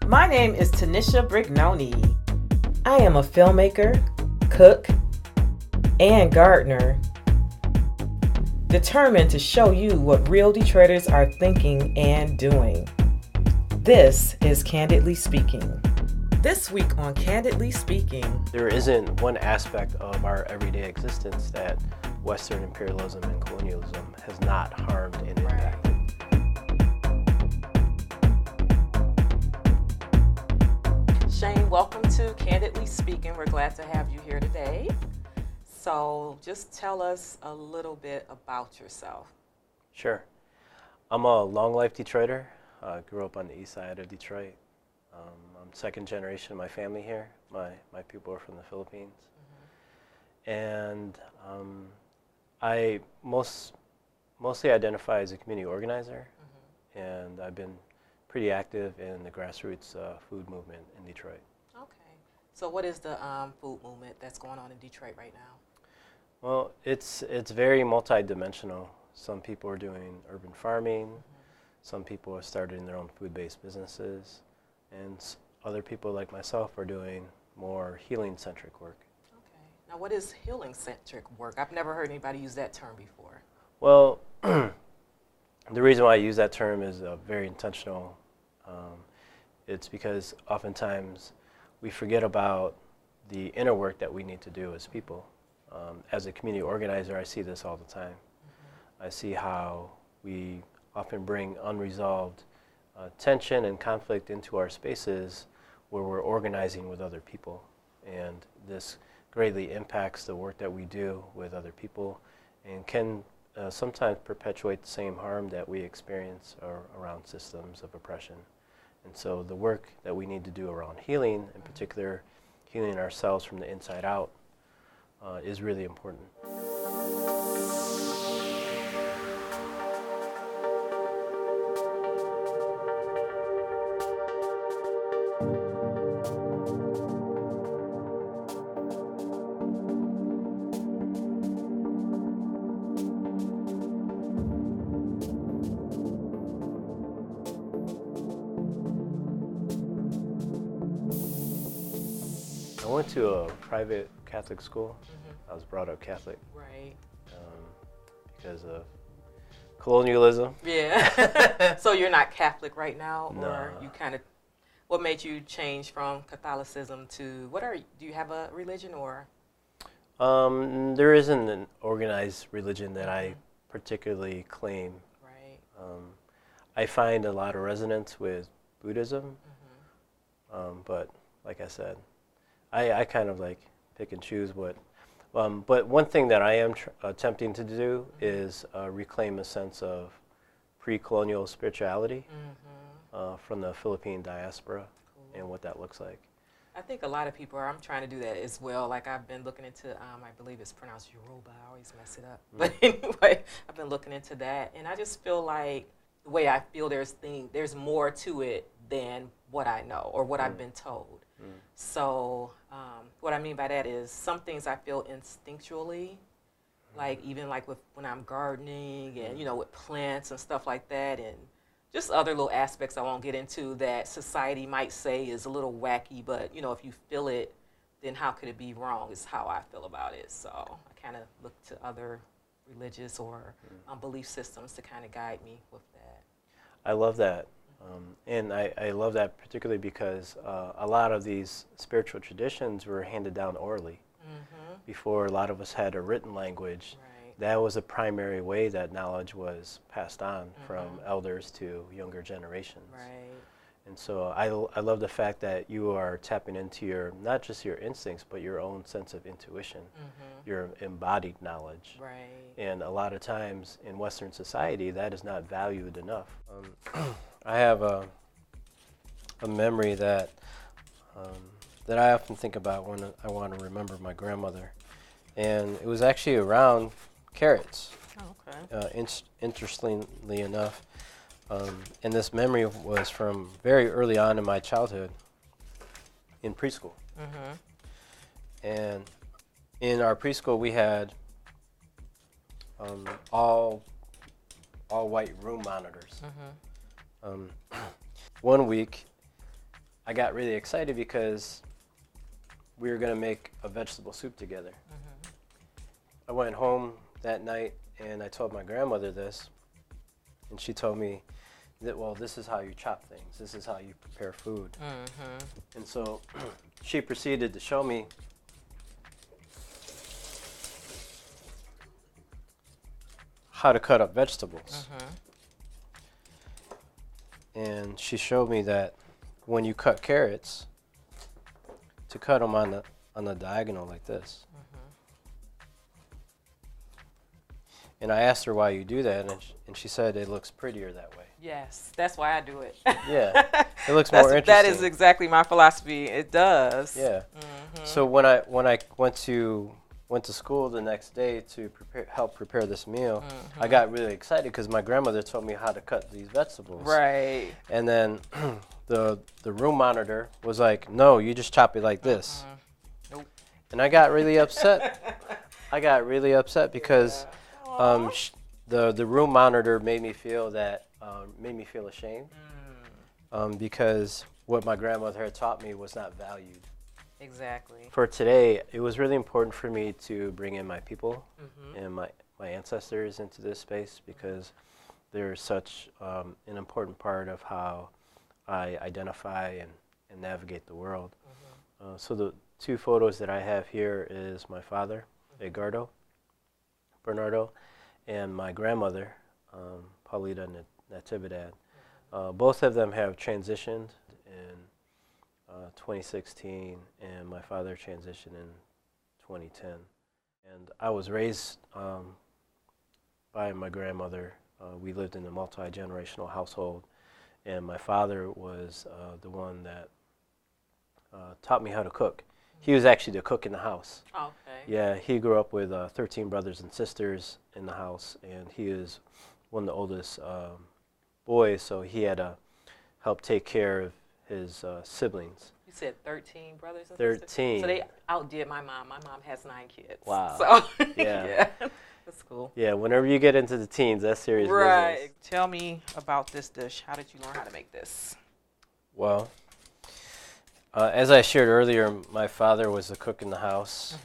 My name is Tinisha Brignoni. I am a filmmaker, cook, and gardener, determined to show you what real Detroiters are thinking and doing. This is Candidly Speaking. This week on Candidly Speaking, there isn't one aspect of our everyday existence that Western imperialism and colonialism has not harmed and impacted. Shane, welcome to Candidly Speaking. We're glad to have you here today. So just tell us a little bit about yourself. Sure. I'm a long life Detroiter. Grew up on the east side of Detroit. I'm second generation of my family here. My people are from the Philippines. And I mostly identify as a community organizer. And I've been pretty active in the grassroots food movement in Detroit. Okay. So what is the food movement that's going on in Detroit right now? Well, it's very multidimensional. Some people are doing urban farming. Some people are starting their own food-based businesses. And other people like myself are doing more healing-centric work. Okay. Now what is healing-centric work? I've never heard anybody use that term before. Well, the reason why I use that term is very intentional. It's because oftentimes we forget about the inner work that we need to do as people. As a community organizer, I see this all the time. I see how we often bring unresolved tension and conflict into our spaces where we're organizing with other people. And this greatly impacts the work that we do with other people and can sometimes perpetuate the same harm that we experience around systems of oppression. And so the work that we need to do around healing, in particular healing ourselves from the inside out, is really important. I went to a private Catholic school. I was brought up Catholic. Right. Because of colonialism. Yeah. So you're not Catholic right now, No. or you kind of? What made you change from Catholicism to what are? Do you have a religion or? There isn't an organized religion that I particularly claim. Right. I find a lot of resonance with Buddhism, but like I said, I kind of like pick and choose what. But one thing that I am attempting to do is reclaim a sense of pre-colonial spirituality from the Philippine diaspora and what that looks like. I think a lot of people are. I'm trying to do that as well. Like I've been looking into, I believe it's pronounced Yoruba. I always mess it up. But anyway, I've been looking into that, and I just feel like the way I feel, there's more to it than what I know or what I've been told. So what I mean by that is some things I feel instinctually, like even like when I'm gardening and with plants and stuff like that, and just other little aspects I won't get into that society might say is a little wacky, but if you feel it, then how could it be wrong is how I feel about it. So I kind of look to other religious or belief systems to kind of guide me with that. I love that. And I love that particularly because a lot of these spiritual traditions were handed down orally. Before a lot of us had a written language. Right. That was a primary way that knowledge was passed on from elders to younger generations. Right. And so I love the fact that you are tapping into not just your instincts, but your own sense of intuition, your embodied knowledge. Right. And a lot of times in Western society, that is not valued enough. I have a memory that I often think about when I want to remember my grandmother. And it was actually around carrots. Oh, okay. Interestingly enough, and this memory was from very early on in my childhood, in preschool. And in our preschool, we had all white room monitors. One week, I got really excited because we were going to make a vegetable soup together. I went home that night and I told my grandmother this, and she told me that, well, this is how you chop things. This is how you prepare food. And so she proceeded to show me how to cut up vegetables. And she showed me that when you cut carrots, to cut them on the diagonal like this. And I asked her why you do that, and she said it looks prettier that way. Yes, that's why I do it. Yeah, it looks more interesting. That is exactly my philosophy. It does. Yeah. So when I went to school the next day to help prepare this meal, I got really excited because my grandmother told me how to cut these vegetables. Right. And then the room monitor was like, "No, you just chop it like this." Nope. And I got really upset. I got really upset because the room monitor made me feel ashamed because what my grandmother had taught me was not valued. Exactly. For today, it was really important for me to bring in my people and my ancestors into this space because they're such an important part of how I identify and navigate the world. So the two photos that I have here is my father, Edgardo Bernardo, and my grandmother, Paulita Natividad. Both of them have transitioned in 2016, and my father transitioned in 2010. And I was raised by my grandmother. We lived in a multi-generational household, and my father was the one that taught me how to cook. He was actually the cook in the house. Okay. Yeah, he grew up with 13 brothers and sisters in the house, and he is one of the oldest boys, so he had to help take care of his siblings. You said 13 brothers and 13. sisters? So they outdid my mom. My mom has 9 kids. Wow. So, yeah. That's cool. Yeah, whenever you get into the teens, that's serious business. Tell me about this dish. How did you learn how to make this? Well, as I shared earlier, my father was the cook in the house,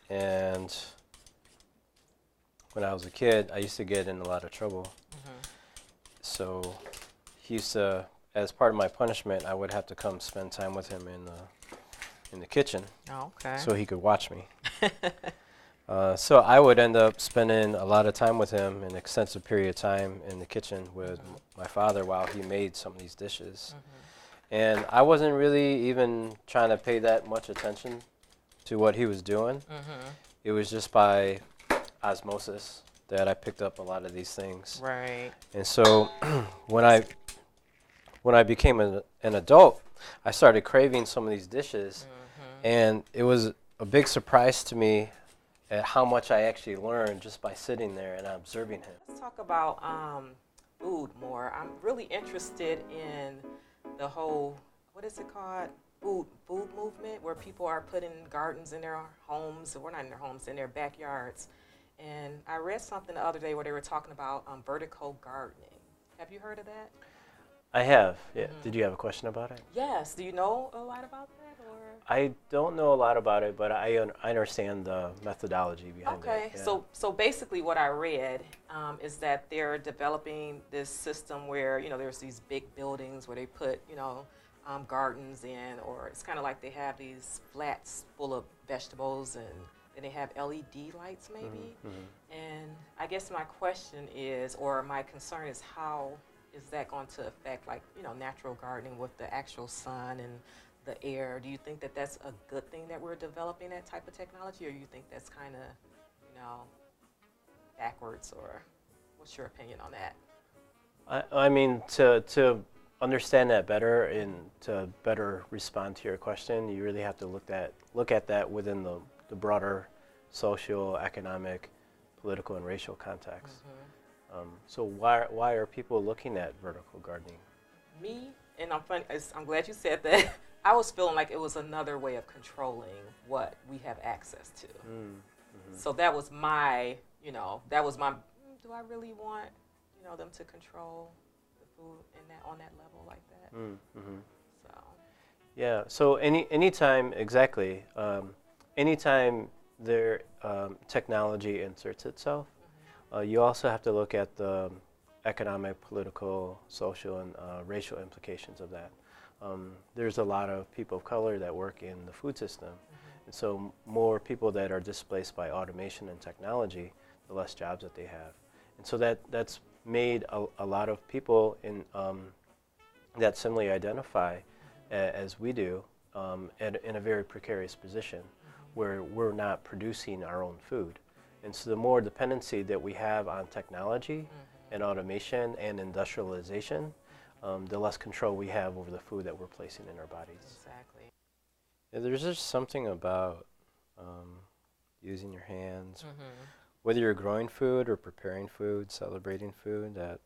and when I was a kid, I used to get in a lot of trouble. So he used to, as part of my punishment, I would have to come spend time with him in the kitchen. Oh, okay. So he could watch me. So I would end up spending a lot of time with him, an extensive period of time in the kitchen with my father while he made some of these dishes. And I wasn't really even trying to pay that much attention to what he was doing. It was just by osmosis that I picked up a lot of these things. Right. And so when I became an adult, I started craving some of these dishes, and it was a big surprise to me at how much I actually learned just by sitting there and observing him. Let's talk about food more. I'm really interested in the whole, what is it called? Food movement, where people are putting gardens in their homes, or not in their homes, in their backyards. And I read something the other day where they were talking about vertical gardening. Have you heard of that? I have, yeah. Did you have a question about it? Yes. Do you know a lot about that? Or? I don't know a lot about it, but I understand the methodology behind it. Okay, Yeah. so basically what I read is that they're developing this system where, there's these big buildings where they put, gardens in, or it's kind of like they have these flats full of vegetables, and then they have LED lights maybe. And I guess my question is, or my concern is, how is that going to affect, like, natural gardening with the actual sun and the air? Do you think that that's a good thing that we're developing that type of technology, or you think that's kind of, backwards, or what's your opinion on that? I mean, to understand that better and to better respond to your question, you really have to look at that within the broader social, economic, political, and racial context. So why are people looking at vertical gardening? Me, and I'm glad you said that. I was feeling like it was another way of controlling what we have access to. So that was my, do I really want, them to control the food on that level like that? So. Yeah. So anytime exactly, anytime there technology inserts itself, you also have to look at the economic, political, social, and racial implications of that. There's a lot of people of color that work in the food system, and so more people that are displaced by automation and technology, the less jobs that they have, and so that's made a lot of people in that similarly identify as we do in a very precarious position where we're not producing our own food. And so the more dependency that we have on technology and automation and industrialization, the less control we have over the food that we're placing in our bodies. Exactly. Yeah, there's just something about using your hands, whether you're growing food or preparing food, celebrating food, that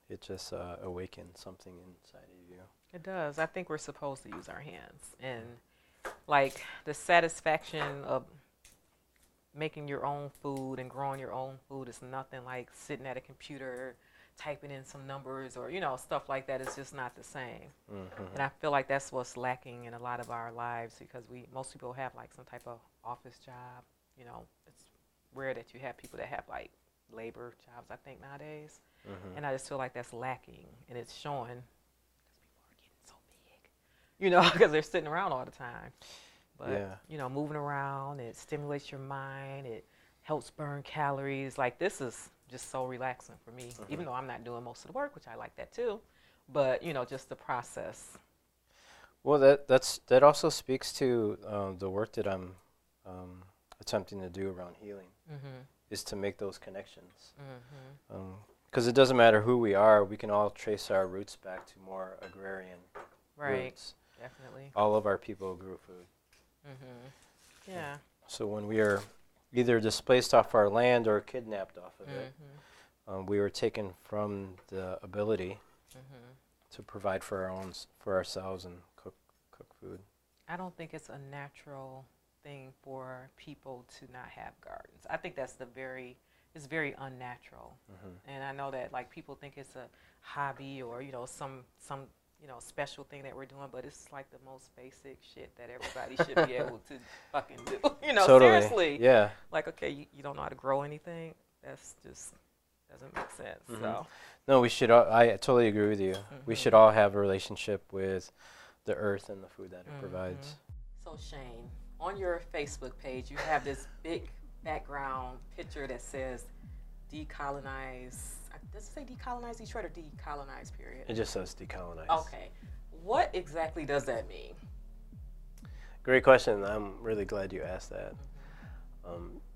it just awakens something inside of you. It does. I think we're supposed to use our hands. And like the satisfaction of making your own food and growing your own food is nothing like sitting at a computer typing in some numbers or stuff like that. It's just not the same. And I feel like that's what's lacking in a lot of our lives because most people have like some type of office job. It's rare that you have people that have like labor jobs, I think, nowadays. And I just feel like that's lacking, and it's showing because people are getting so big, because they're sitting around all the time. But, moving around, it stimulates your mind. It helps burn calories. Like, this is just so relaxing for me, even though I'm not doing most of the work, which I like that too. But, just the process. Well, that also speaks to the work that I'm attempting to do around healing, is to make those connections. Because it doesn't matter who we are, we can all trace our roots back to more agrarian roots. Definitely. All of our people grew food. Yeah. So when we are either displaced off our land or kidnapped off of it, we were taken from the ability to provide for ourselves and cook food. I don't think it's a natural thing for people to not have gardens. I think that's it's very unnatural. And I know that like people think it's a hobby or some special thing that we're doing, but it's like the most basic shit that everybody should be able to fucking do. Totally. Seriously. Yeah. Like, okay, you don't know how to grow anything. That's just doesn't make sense. So. No, we should. I totally agree with you. We should all have a relationship with the earth and the food that it provides. So Shane, on your Facebook page, you have this big background picture that says decolonize. Does it say decolonize Detroit or decolonize period? It just says decolonize. Okay. What exactly does that mean? Great question. I'm really glad you asked that.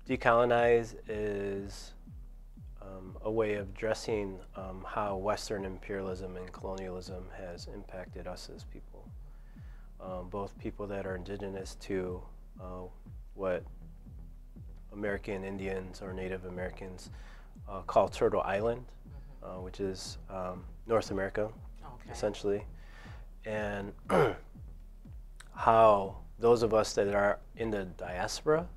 Decolonize is a way of addressing how Western imperialism and colonialism has impacted us as people. Both people that are indigenous to what American Indians or Native Americans call Turtle Island, which is North America, essentially, and how those of us that are in the diaspora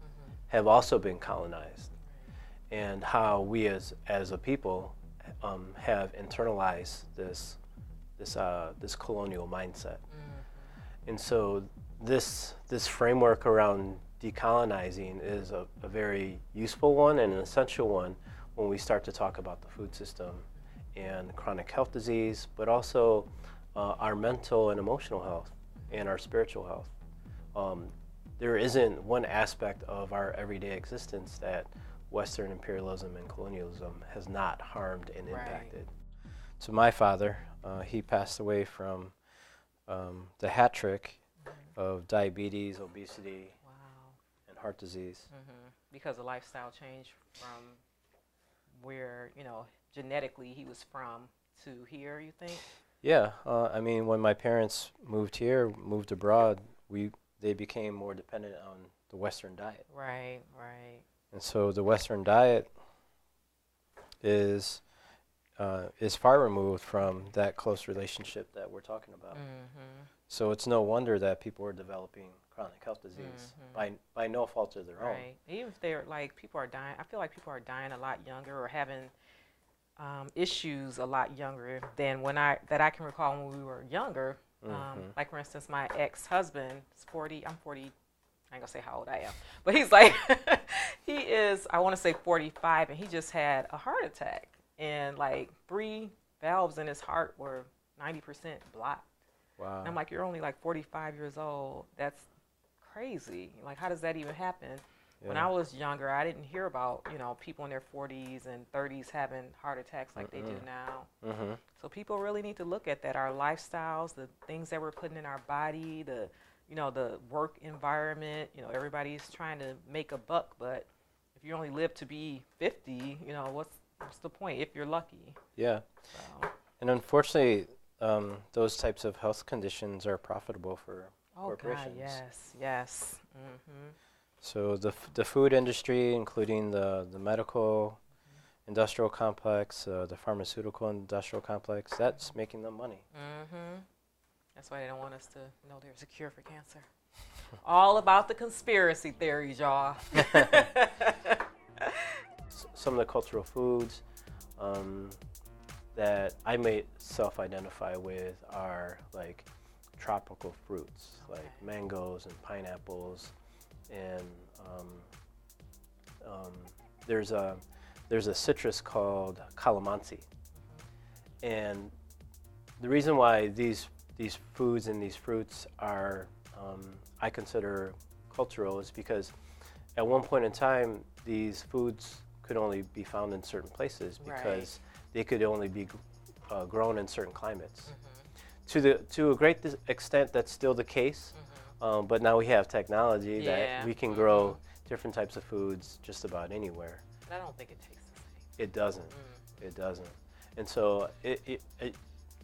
have also been colonized, and how we as a people have internalized this colonial mindset. And so this framework around decolonizing is a very useful one and an essential one when we start to talk about the food system and chronic health disease, but also our mental and emotional health and our spiritual health. There isn't one aspect of our everyday existence that Western imperialism and colonialism has not harmed and impacted. So my father, he passed away from the hat trick of diabetes, obesity, and heart disease. Because of lifestyle change from where, genetically he was from to here, you think? Yeah. I mean, when my parents moved abroad, they became more dependent on the Western diet. Right. And so the Western diet is far removed from that close relationship that we're talking about. So it's no wonder that people are developing chronic health disease by no fault of their own. Right. Even if they're like, people are dying, I feel like people are dying a lot younger or having issues a lot younger than that I can recall when we were younger. Like, for instance, my ex-husband is 40. I'm 40. I ain't gonna say how old I am, but he's like, he is, I want to say 45, and he just had a heart attack, and like 3 valves in his heart were 90% blocked. Wow. And I'm like, you're only like 45 years old. That's crazy. Like, how does that even happen? Yeah. When I was younger, I didn't hear about, people in their 40s and 30s having heart attacks like they do now. So people really need to look at that. Our lifestyles, the things that we're putting in our body, the work environment. Everybody's trying to make a buck, but if you only live to be 50, what's the point if you're lucky? Yeah. So. And unfortunately, those types of health conditions are profitable for corporations. God, yes. So the food industry, including the medical industrial complex, the pharmaceutical industrial complex, that's making them money. That's why they don't want us to know there's a cure for cancer. All about the conspiracy theories, y'all. Some of the cultural foods that I may self-identify with are like tropical fruits, like mangoes and pineapples, and there's a citrus called calamansi, and the reason why these foods and these fruits are I consider cultural is because at one point in time these foods could only be found in certain places because they could only be grown in certain climates. To a great extent, that's still the case, but now we have technology that we can grow different types of foods just about anywhere. But I don't think it tastes the same. It doesn't. It doesn't. And so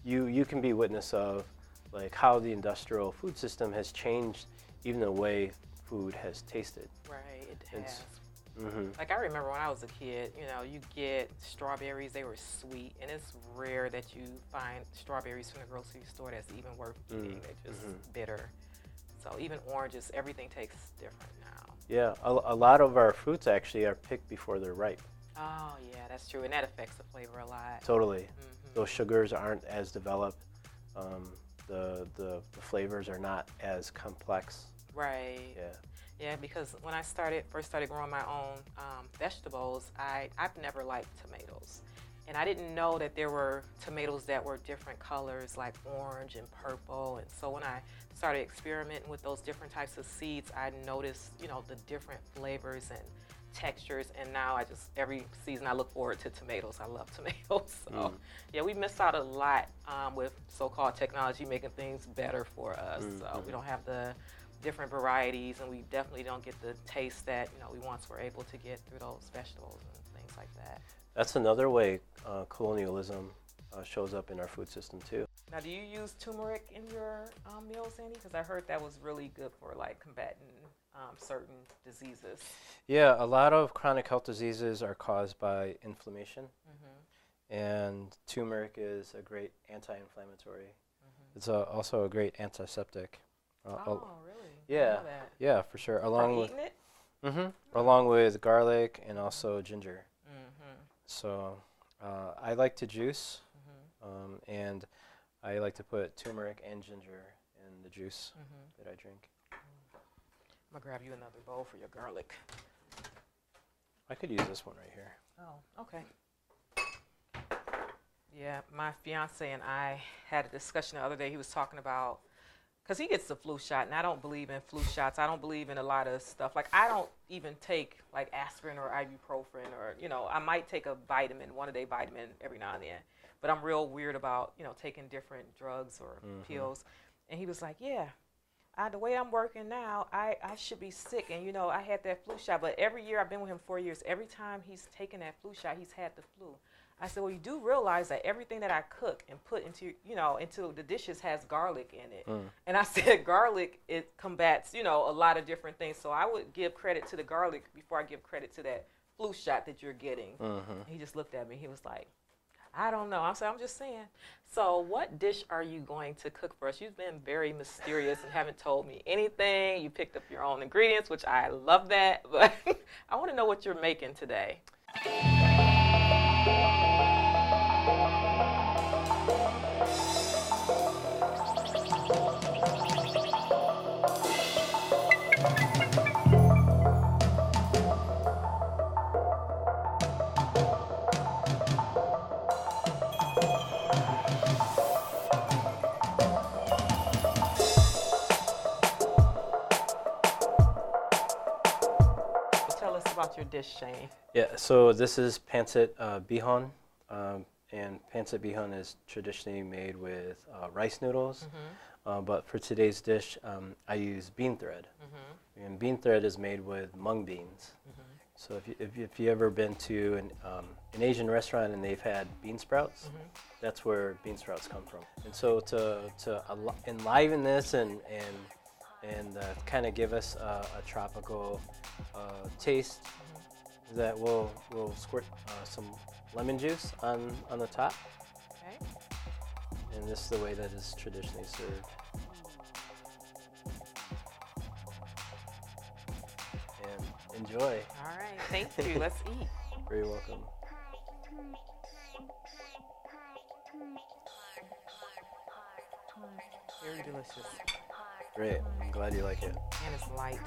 you can be witness of like how the industrial food system has changed even the way food has tasted. Right, it has. Like I remember when I was a kid, you get strawberries, they were sweet, and it's rare that you find strawberries from the grocery store that's even worth eating. They're just bitter. So even oranges, everything tastes different now. Yeah, a lot of our fruits actually are picked before they're ripe. Oh yeah, that's true, and that affects the flavor a lot. Totally. Those sugars aren't as developed. The flavors are not as complex. Right. Yeah, because when I first started growing my own vegetables, I've never liked tomatoes. And I didn't know that there were tomatoes that were different colors, like orange and purple. And so when I started experimenting with those different types of seeds, I noticed, the different flavors and textures. And now every season I look forward to tomatoes. I love tomatoes. So yeah, we miss out a lot with so-called technology making things better for us. So we don't have the different varieties, and we definitely don't get the taste that we once were able to get through those vegetables and things like that. That's another way colonialism shows up in our food system too. Now, do you use turmeric in your meals, Andy? Because I heard that was really good for like combating certain diseases. Yeah, a lot of chronic health diseases are caused by inflammation, and turmeric is a great anti-inflammatory. It's also a great antiseptic. Oh, really? Yeah, for sure. Along with it? Along with garlic and also ginger. So I like to juice, and I like to put turmeric and ginger in the juice that I drink. I'm gonna grab you another bowl for your garlic. I could use this one right here. Oh, okay. Yeah, my fiance and I had a discussion the other day. He was talking about, because he gets the flu shot, and I don't believe in flu shots. I don't believe in a lot of stuff. Like, I don't even take, like, aspirin or ibuprofen or, I might take a vitamin, one-a-day vitamin every now and then. But I'm real weird about, taking different drugs or pills. And he was like, yeah, the way I'm working now, I should be sick. And, I had that flu shot. But every year, I've been with him 4 years, every time he's taken that flu shot, he's had the flu. I said, well, you do realize that everything that I cook and put into the dishes has garlic in it. And I said, garlic, it combats, a lot of different things. So I would give credit to the garlic before I give credit to that flu shot that you're getting. He just looked at me. He was like, I don't know. I said, I'm just saying. So what dish are you going to cook for us? You've been very mysterious and haven't told me anything. You picked up your own ingredients, which I love that. But I want to know what you're making today. your dish, Shane? Yeah, so this is pancit bihon, and pancit bihon is traditionally made with rice noodles. But for today's dish, I use bean thread. And bean thread is made with mung beans. So if you ever been to an Asian restaurant and they've had bean sprouts, that's where bean sprouts come from. And so to enliven this and kind of give us a tropical taste, that we'll squirt some lemon juice on the top. Okay. And this is the way that is traditionally served. And enjoy. All right, thank you. Let's eat. Very welcome. Very delicious. Great. I'm glad you like it. And it's light.